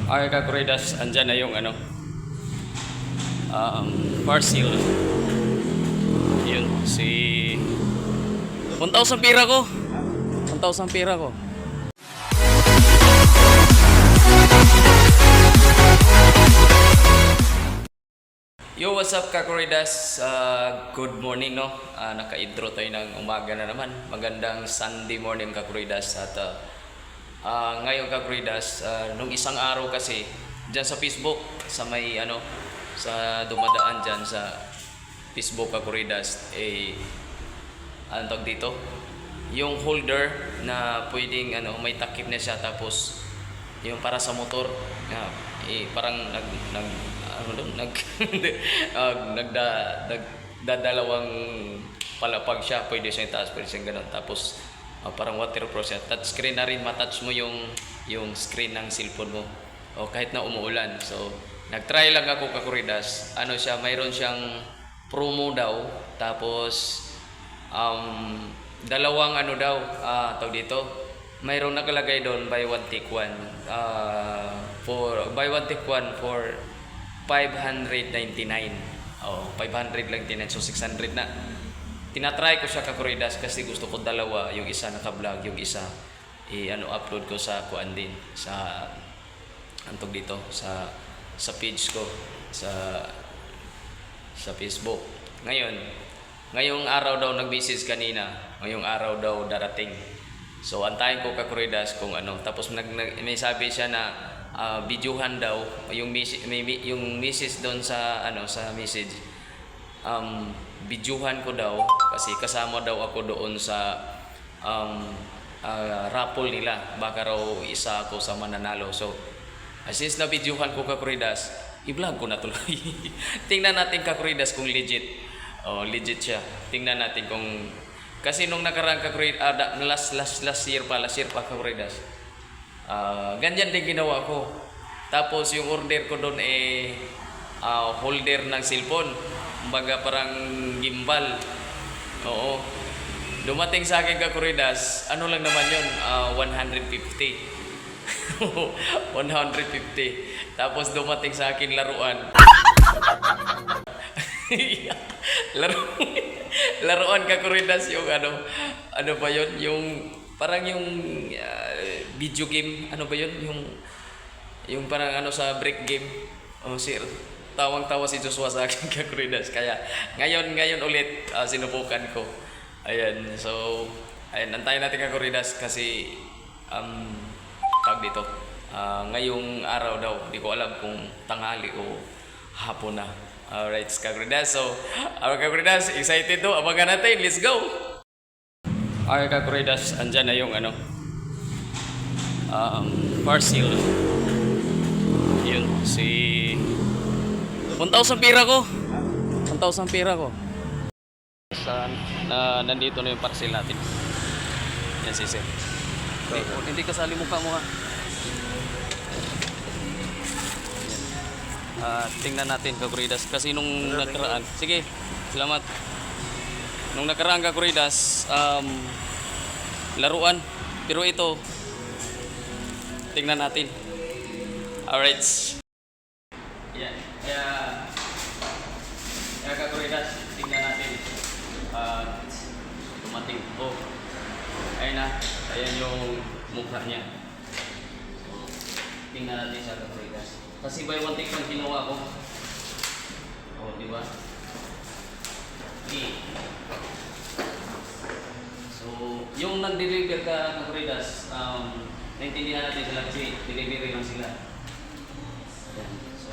Ay, Kakuridas, andyan na yung parcel. Yun, si 1,000 pira ko. 1,000 pira ko. Yo, what's up, Kakuridas? Good morning, no? Naka-intro tayo ng umaga na naman. Magandang Sunday morning, Kakuridas. At ngayon, Kakuridas, nung isang araw kasi, dyan sa Facebook, sa may sa dumadaan dyan sa Facebook, Kakuridas, anong tawag dito? Yung holder na pwedeng may takip na siya, tapos yung para sa motor, parang nagdadalawang palapag siya, pwede siyang taas, pwede siyang ganun, tapos parang waterproof siya, touch screen na rin, matouch mo yung screen ng cellphone mo o kahit na umuulan. So nagtry lang ako, Kakuridas, mayroon siyang promo daw, tapos dalawang tawag dito, mayroong nakalagay doon, buy one take one, for 599. 599, so 600 na. Tinatry ko siya, Kakuridas, kasi gusto ko dalawa, yung isa naka-vlog, yung isa upload ko sa kuan din, sa antog dito, sa page ko sa Facebook. Ngayong araw daw nag-message kanina, ngayong araw daw darating. So antayin ko, Kakuridas, kung tapos may sabi siya na videohan daw yung message doon sa sa message, videohan ko daw kasi kasama daw ako doon sa raffle nila, baka raw isa ako sa mananalo. So since na videohan ko, Kakuridas, i-vlog ko na tuloy. Tingnan natin, Kakuridas, kung legit siya. Tingnan natin kung, kasi nung nakarang, Kakuridas, last year pa, Kakuridas, ganyan din ginawa ko. Tapos yung order ko doon holder ng cellphone, baga parang gimbal. Oo, dumating sa akin, Kakuridas, lang naman yun, 150. 150. Tapos dumating sa akin laruan. Laruan, Kakuridas, yung ano ba yun, yung parang yung video game, ba yun, yung parang sa break game. Sir, tawang-tawa si Joshua sa akin, Kakuridas. Kaya ngayon ulit sinubukan ko. Ayan, so ayan, antayin natin, Kakuridas, kasi tawag dito, ngayong araw daw, hindi ko alam kung tanghali o hapon na. Alright, Kakuridas, so Kakuridas, excited to, abangan natin, let's go. Okay, Kakuridas, andyan na yung parcel. Yun, si 1,000 pira ko. 1,000 pira ko. Nandito na yung parcel natin. Yan, sisi. Hindi kasali mukha mo, ha. Tingnan natin, Kakuridas, kasi nung nakaraan, sige, salamat. Nung nakaraan, Kakuridas, laruan, pero ito, tingnan natin. Alright. Yan, kaya Kakuridas, tingnan natin. Dumating. Ayun na, ayan yung mukha niya. Tingnan natin sa, Kakuridas. Kasi by one take one ginawa ko. Di ba? Okay. So, yung nag-deliver ka, Kakuridas, naintindihan natin sila kasi delivery lang sila. Ayan. So,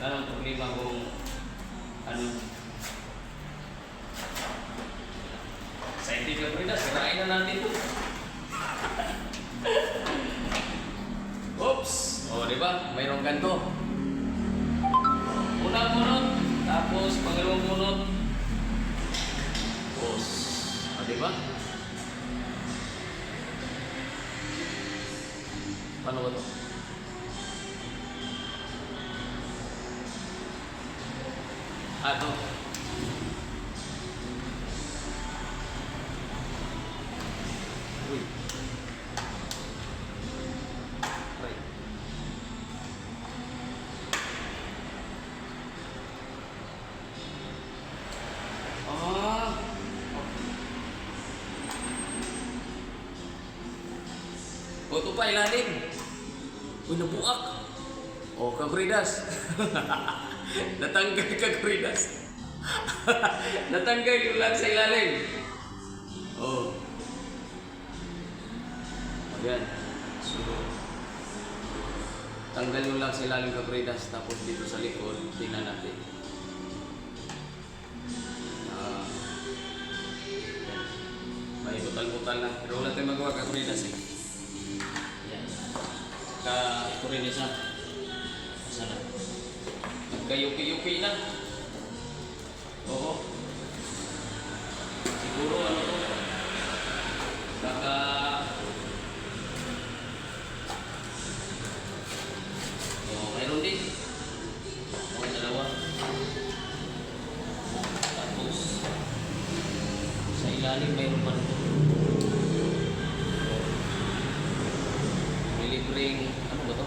anong problema kung excited, Kakuridas, sirain na natin ito. Oops! Diba? Mayroong ganito. Unang bunot, tapos pangalawang bunot. Oops! Diba? Paano ba ito? Ito. Uy. Right. pa ilalim. Uy, nabuak. Oh, Kakuridas. Natanggal Kakuridas. Natanggal yung lang sa ilalim. Oh. Ayan. So, tanggal yung lang sa ilalim Kakuridas. Tapos dito sa likod, tingnan natin. May butal-butal na. Pero wala tayong magawa Kakuridas eh. Ayan. Ito rin isa. Sana. Nagkayupi-yupi na. Oo. Siguro ano to. Mayroon din. Mga dalawa. Tapos sa ilalim mayroon pa nito. May libreng ano ba to?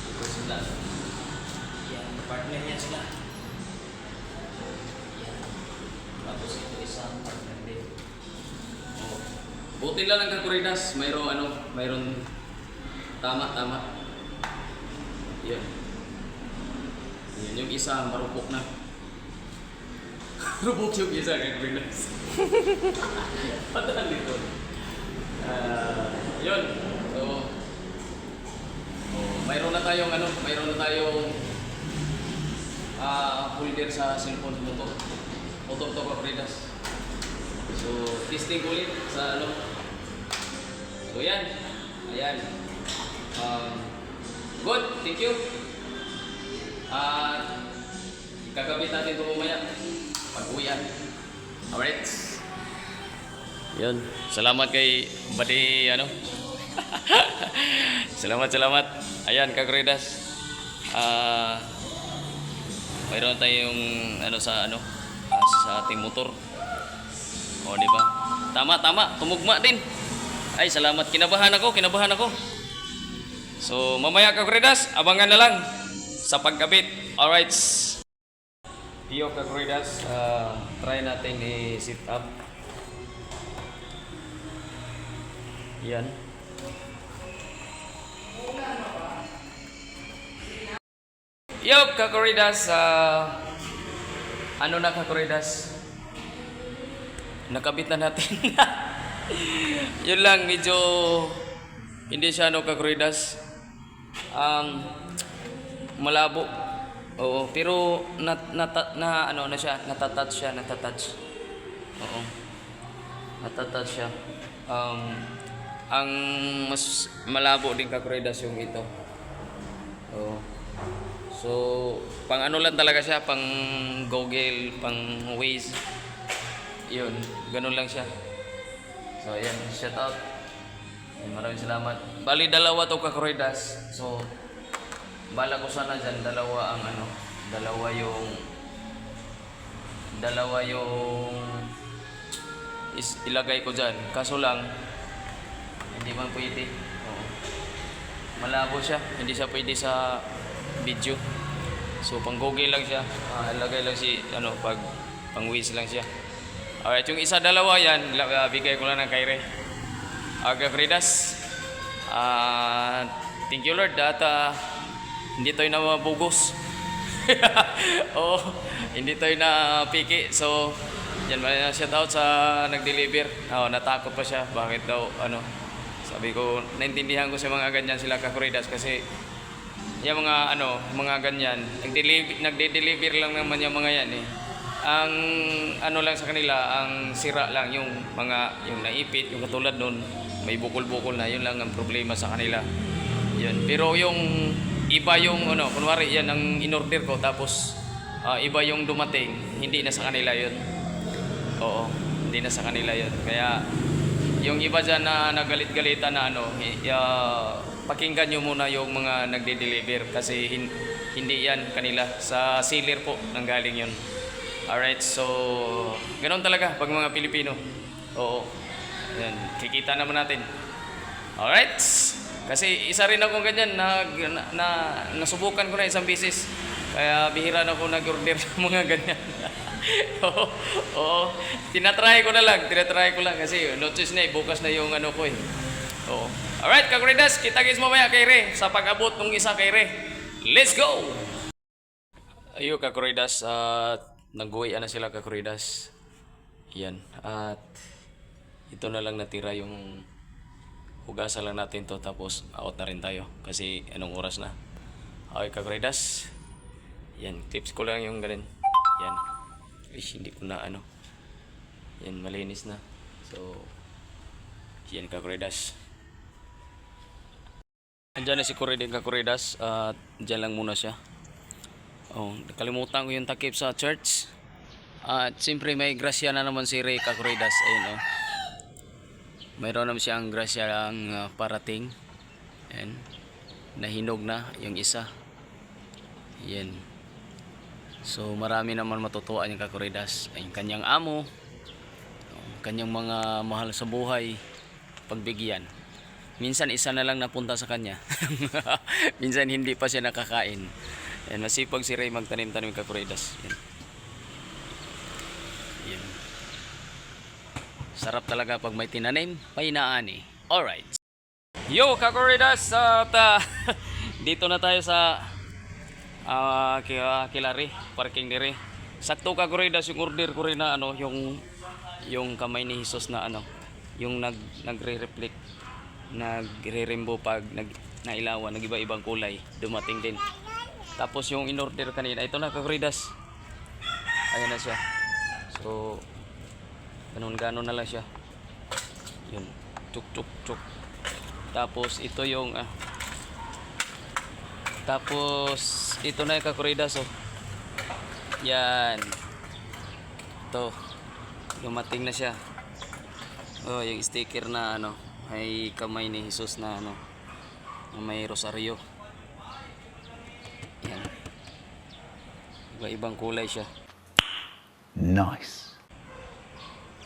Ito sila. Yan, partner niya sila. Yan. Tapos ito isang partner din. Oh. Buti lang ng Kakuridas, mayroon tama. Yan. Yan yung isa, marupok na. Rupok yung isa kay Kakuridas. Patahan dito. Yun. So, mayroon na tayong holder sa cellphone mo to. Motor to Kakuridas. So, testing ulit sa ano. So, yan. Ayan. Good. Thank you. Kakabit natin ito mamaya. Pag-uwian. Alright. Yun. Salamat kay Badi, ano. Salamat. Ayan, Kakuridas. Mayroon tayong sa ating motor. O, di ba? Tama. Tumugma din. Ay, salamat. Kinabahan ako. So, mamaya Kakuridas, abangan na lang sa pagkabit. Alright. Iyo Kakuridas, try natin i-sit up. Yan. Yo Kakuridas, Kakuridas? Nakabit na natin. Yun lang, medyo hindi siya Kakuridas. Malabo. Oo, pero natatouch siya. Oo. Natatouch siya. Ang mas malabo din Kakuridas yung ito. Oo. So, pang lang talaga siya, pang Google, pang Waze. Yun, ganun lang siya. So, ayan, shout out. Maraming salamat. Bali, dalawa to Kakuridas. So, bala ko sana dyan, dalawa yung ilagay ko dyan. Kaso lang, hindi man pwede. Oo. Malabo siya, hindi siya pwede sa video. So, pang Google lang siya. Ilagay lang pang Waze lang siya. Alright, yung isa dalawa yan, bigay ko lang ng Kaire. Kakuridas, thank you Lord at hindi tayo na mabugos. Hindi tayo na piki. So, yan, shout out sa nag-deliver. Natakot pa siya. Bakit daw, sabi ko, naintindihan ko sa mga ganyan sila Kakuridas kasi yung mga ganyan, nagde-deliver lang naman yung mga yan eh. Ang lang sa kanila, ang sira lang yung naipit, yung katulad nun, may bukol-bukol na, yun lang ang problema sa kanila. Yun. Pero yung iba yung kunwari yan ang in-order ko tapos iba yung dumating, hindi na sa kanila yun. Oo, hindi na sa kanila yun. Kaya yung iba dyan na nagalit-galitan na pakinggan nyo muna yung mga nagde-deliver kasi hindi yan kanila, sa seller po nanggaling yun. Alright, so ganoon talaga pag mga Pilipino. Oo. Yan, kikita naman natin. Alright. Kasi isa rin ako ganyan nasubukan ko na isang beses. Kaya bihira na ako nag-order ng mga ganyan. Oo. Tinatry ko lang kasi no choice na bukas na yung ko eh. Oo. Alright, Kakuridas, kita guys mamaya kay Re sa pag-abot ng isa kay Re. Let's go! Ayo Kakuridas, at nag-uwi na sila Kakuridas. Yan. At ito na lang natira yung hugasan lang natin to tapos out na rin tayo kasi anong oras na. Okay Kakuridas. Yan, tips ko lang yung ganun. Yan. Hindi ko na ano. Yan, malinis na. So, yan Kakuridas. Andiyan na si Kuriding Kakuridas at dyan lang muna siya. Oh, nakalimutan ko yung takip sa church. At siyempre may grasya na naman si Ray Kakuridas. Ayun oh. Mayroon naman siyang grasya ang parating. Ayan. Nahinog na yung isa. Yan. So marami naman matutuan yung Kakuridas. Ay kanyang amo. Kanyang mga mahal sa buhay. Pagbigyan. Minsan isa na lang napunta sa kanya. Minsan hindi pa siya nakakain. Yan, masipag si Ray magtanim-tanim Kakuridas. Yan. Yan. Sarap talaga pag may tinanim, may naani. Alright. Yo, Kakuridas! At dito na tayo sa Kilari, parking dire. Sakto Kakuridas yung order ko rin na ano, yung kamay ni Jesus na ano, yung nagre-reflect, nagre-rainbow pag nailawan, nag-iba-ibang kulay, dumating din. Tapos yung in-order kanina, ito na Kakuridas. Ayan na siya. So, ganun-ganon na lang siya. Yun. Chuk. Tapos, ito yung tapos, ito na yung Kakuridas. Oh. Yan. Ito. Dumating na siya. Oh, yung sticker na ano, ay kamay ni Jesus na ano, na may rosaryo. Yan. Iba-ibang kulay siya. Nice.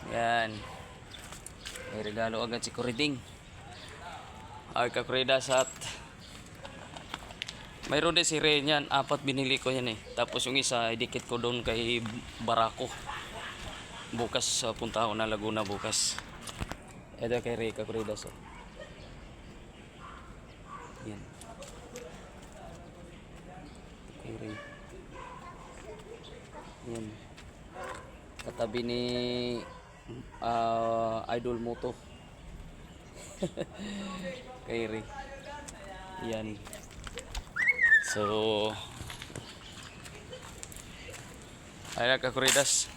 Yan. May regalo agad si Kuriding. Ay Kakuridas at mayroon din si Ray niyan. 4 binili ko yan eh. Tapos yung isa, idikit ko doon kay Barako. Bukas, punta ako na Laguna bukas. Ito kay Ray Kakuridas. Oh. Yan. Ray. Yan. Katabi ni Idol Moto. Kay Ray. Yan. So, ayun Kakuridas.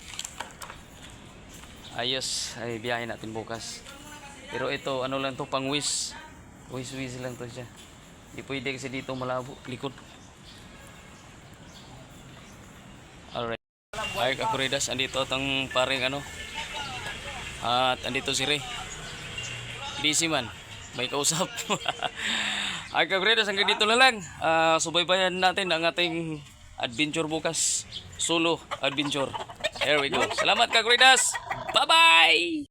Ayos, ay biyahe natin bukas. Pero ito, ano lang to, pang wish lang to siya. Hindi pwede kasi dito malabo, likod. Alright. Ay Kakuridas, andito tang paring ano. At andito si Ray. Busy man, may kausap. Ay Kakuridas, hanggang dito na lang. Subaybayan natin ang ating adventure bukas. Solo adventure. Here we go. Salamat Kakuridas. Bye-bye!